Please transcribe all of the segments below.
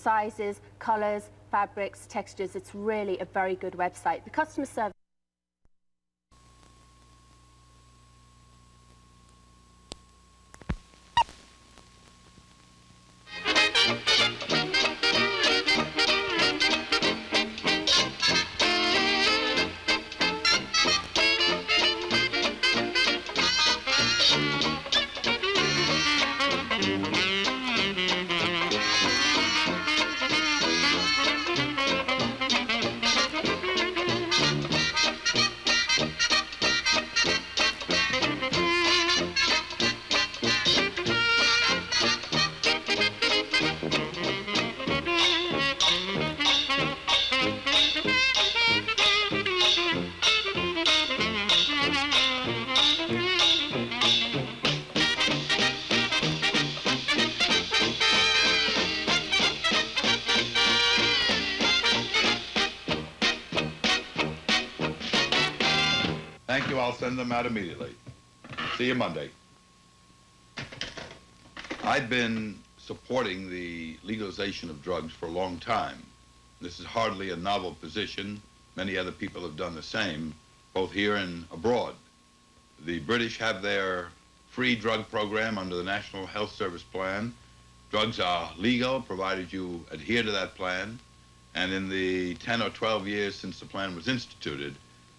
sizes, colors, fabrics, textures. It's really a very good website. The customer service. Thank you. I'll send them out immediately. See you Monday. I've been supporting the legalization of drugs for a long time. This is hardly a novel position. Many other people have done the same, both here and abroad. The British have their free drug program under the National Health Service plan. Drugs are legal, provided you adhere to that plan. And in the 10 or 12 years since the plan was instituted,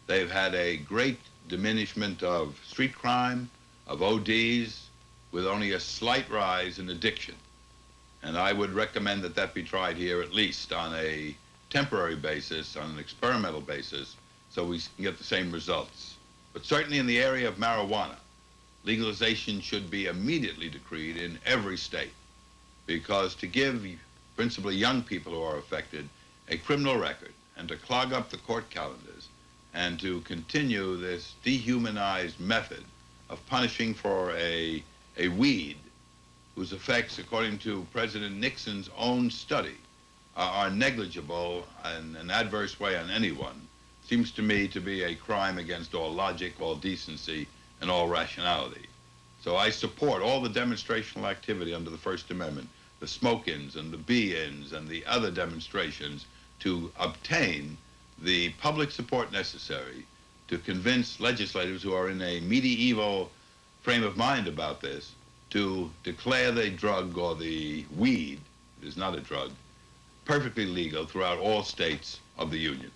they've had a great diminishment of street crime, of ODs, with only a slight rise in addiction. And I would recommend that that be tried here at least on a temporary basis, on an experimental basis, so we can get the same results. But certainly in the area of marijuana, legalization should be immediately decreed in every state, because to give principally young people who are affected a criminal record and to clog up the court calendars and to continue this dehumanized method of punishing for a weed whose effects, according to President Nixon's own study, are negligible in an adverse way on anyone, seems to me to be a crime against all logic, all decency, and all rationality. So I support all the demonstrational activity under the First Amendment, the smoke-ins and the be-ins and the other demonstrations to obtain the public support necessary to convince legislators who are in a medieval frame of mind about this to declare the drug or the weed, it is not a drug, perfectly legal throughout all states of the Union.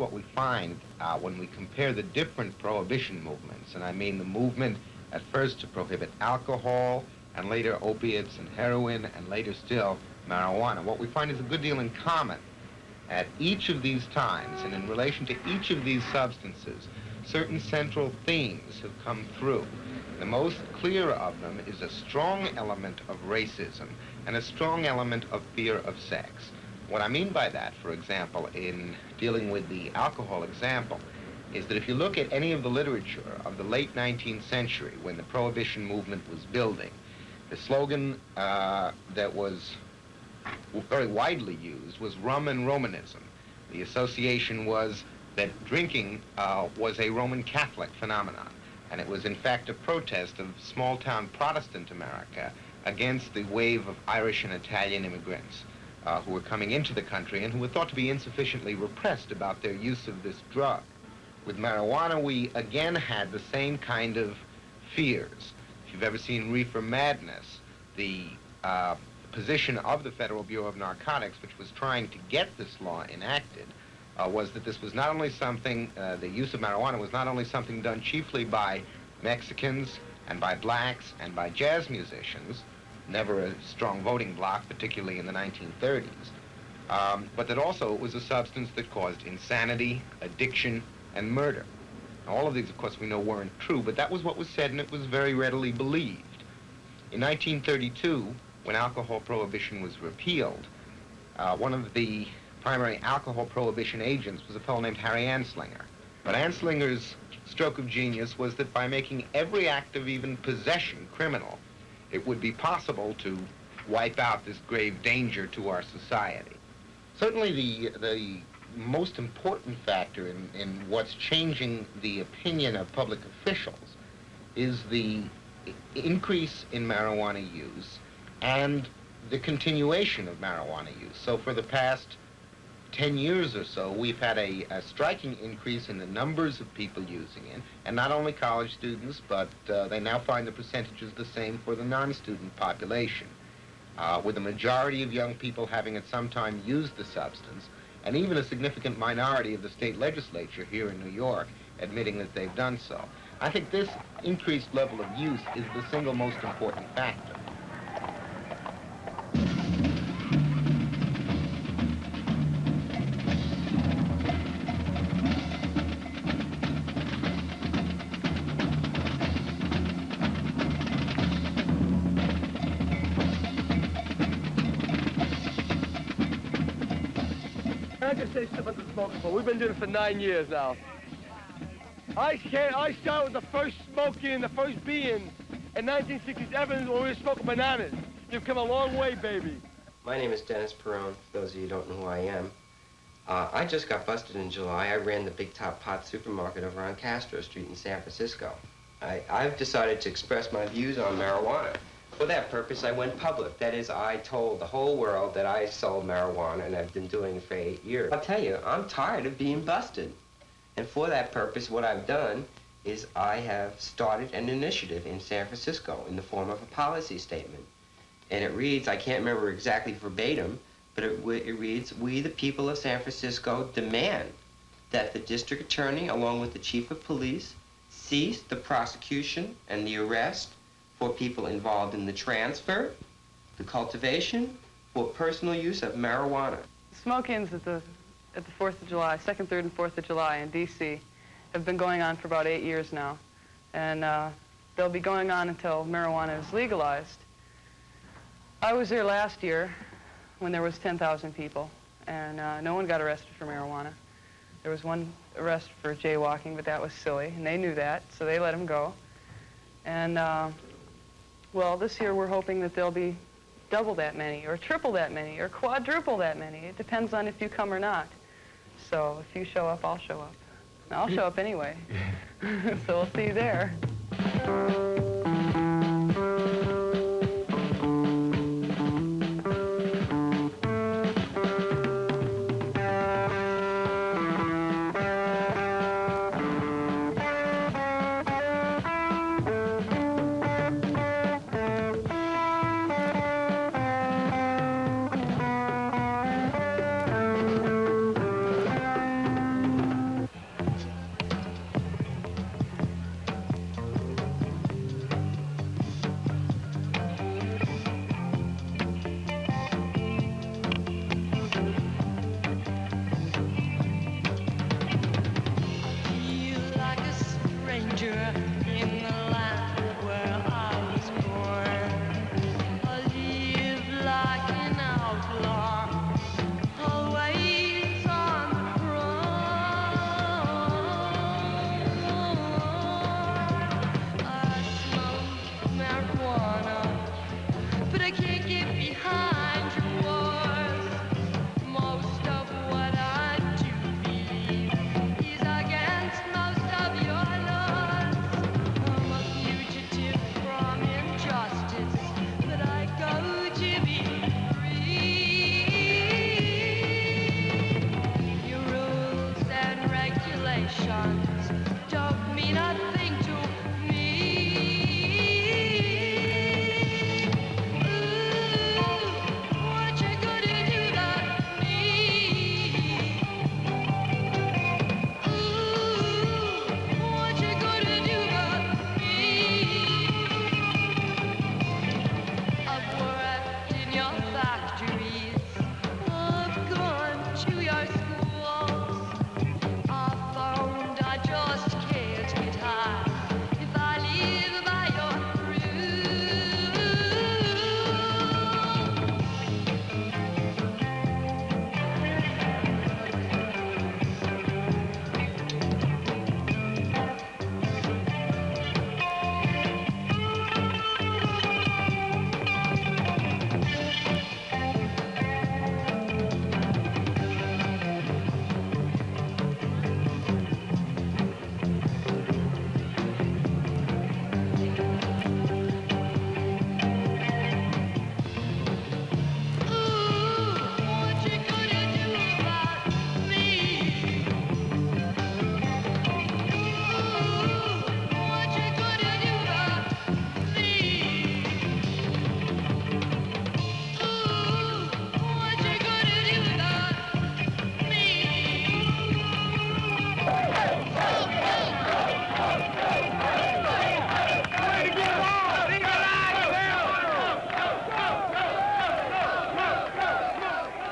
what we find when we compare the different prohibition movements, and I mean the movement at first to prohibit alcohol, and later opiates and heroin, and later still marijuana. What we find is a good deal in common. At each of these times, and in relation to each of these substances, certain central themes have come through. The most clear of them is a strong element of racism and a strong element of fear of sex. What I mean by that, for example, in dealing with the alcohol example, is that if you look at any of the literature of the late 19th century, when the Prohibition movement was building, the slogan that was very widely used was rum and Romanism. The association was that drinking was a Roman Catholic phenomenon, and it was in fact a protest of small-town Protestant America against the wave of Irish and Italian immigrants who were coming into the country and who were thought to be insufficiently repressed about their use of this drug. With marijuana, we again had the same kind of fears. If you've ever seen Reefer Madness, the position of the Federal Bureau of Narcotics, which was trying to get this law enacted, was that this was not only something, the use of marijuana was not only something done chiefly by Mexicans and by blacks and by jazz musicians, never a strong voting bloc, particularly in the 1930s, but that also it was a substance that caused insanity, addiction, and murder. Now, all of these, of course, we know weren't true, but that was what was said, and it was very readily believed. In 1932, when alcohol prohibition was repealed, one of the primary alcohol prohibition agents was a fellow named Harry Anslinger. But Anslinger's stroke of genius was that by making every act of even possession criminal, it would be possible to wipe out this grave danger to our society. Certainly the most important factor in what's changing the opinion of public officials is the increase in marijuana use and the continuation of marijuana use. So for the past 10 years or so, we've had a striking increase in the numbers of people using it, and not only college students, but they now find the percentages the same for the non-student population, with the majority of young people having at some time used the substance, and even a significant minority of the state legislature here in New York admitting that they've done so. I think this increased level of use is the single most important factor. I just say something about the smoking part. We've been doing it for 9 years now. I started with the first smoking, the first being in 1960s Evans when we were smoking bananas. You've come a long way, baby. My name is Dennis Peron, for those of you who don't know who I am. I just got busted in July. I ran the Big Top Pot supermarket over on Castro Street in San Francisco. I've decided to express my views on marijuana. For that purpose, I went public. That is, I told the whole world that I sold marijuana, and I've been doing it for 8 years. I'll tell you, I'm tired of being busted. And for that purpose, what I've done is I have started an initiative in San Francisco in the form of a policy statement. And it reads, I can't remember exactly verbatim, but it reads, we the people of San Francisco demand that the district attorney, along with the chief of police, cease the prosecution and the arrest for people involved in the transfer, the cultivation, or personal use of marijuana. Smoke-ins at the 4th of July, 2nd, 3rd, and 4th of July in D.C. have been going on for about 8 years now. And they'll be going on until marijuana is legalized. I was there last year when there was 10,000 people, and no one got arrested for marijuana. There was one arrest for jaywalking, but that was silly, and they knew that, so they let him go. And well, this year we're hoping that there'll be double that many, or triple that many, or quadruple that many. It depends on if you come or not. So if you show up, I'll show up. And I'll show up anyway. So we'll see you there. guns don't mean a thing to me. Ooh, what you gonna do about me? Ooh, what you gonna do about me? I've worked in your factories, I've gone to your schools. I found I just can't get high if I live by your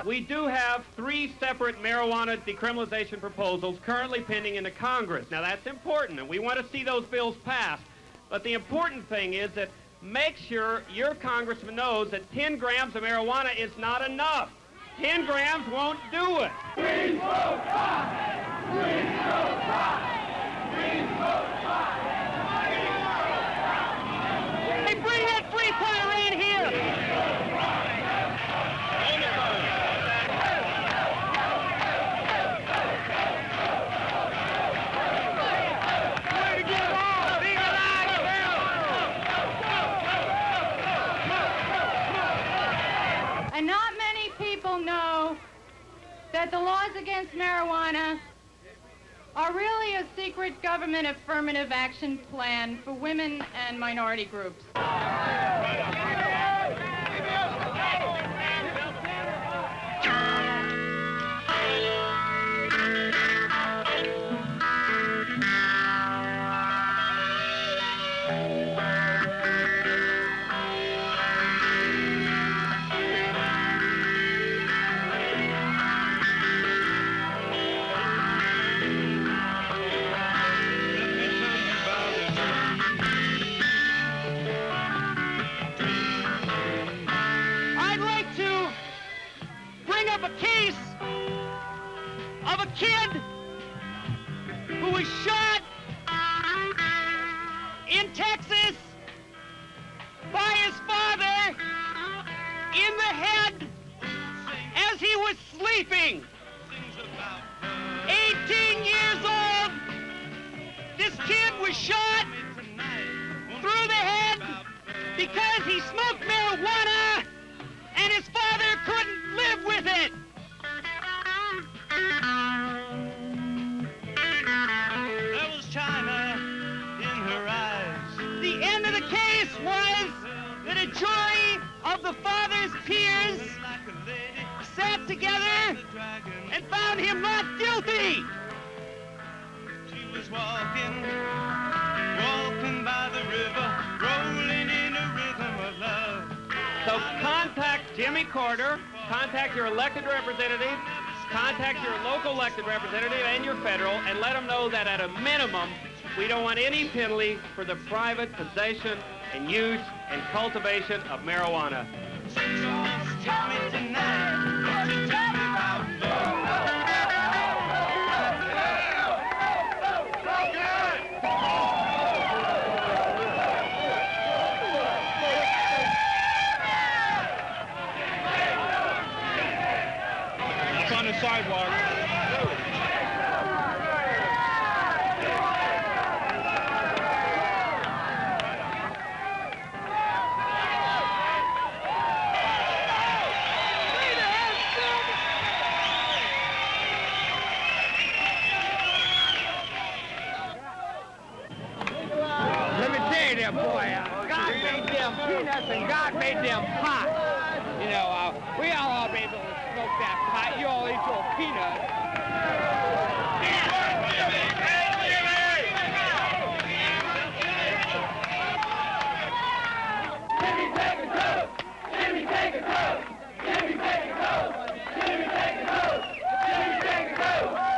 We do have 3 separate marijuana decriminalization proposals currently pending in the Congress. Now, that's important, and we want to see those bills passed. But the important thing is that make sure your congressman knows that 10 grams of marijuana is not enough. 10 grams won't do it. We smoke pot! We smoke pot! We smoke pot! Hey, bring that three-pointer in here! And not many people know that the laws against marijuana are really a secret government affirmative action plan for women and minority groups. Kid who was shot in Texas by his father in the head as he was sleeping. 18 years old, this kid was shot through the head because he smoked marijuana and his father couldn't live with it. There was China in her eyes. The end of the case was that a jury of the father's peers sat together and found him not guilty. She was walking by the river, rolling in a rhythm of love. So contact Jimmy Carter, contact your elected representative, contact your local elected representative and your federal, and let them know that at a minimum, we don't want any penalty for the private possession and use and cultivation of marijuana. Tell me tonight what you tell me about love. Up on the sidewalk. Yeah, boy, God made them peanuts and God made them pot. You know, we all ought to be able to smoke that pot. You all eat your peanuts. Jimmy, take a toke! Jimmy, take a toke! Jimmy, take a toke! Jimmy, take a toke! Jimmy, take a toke!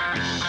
Thank you.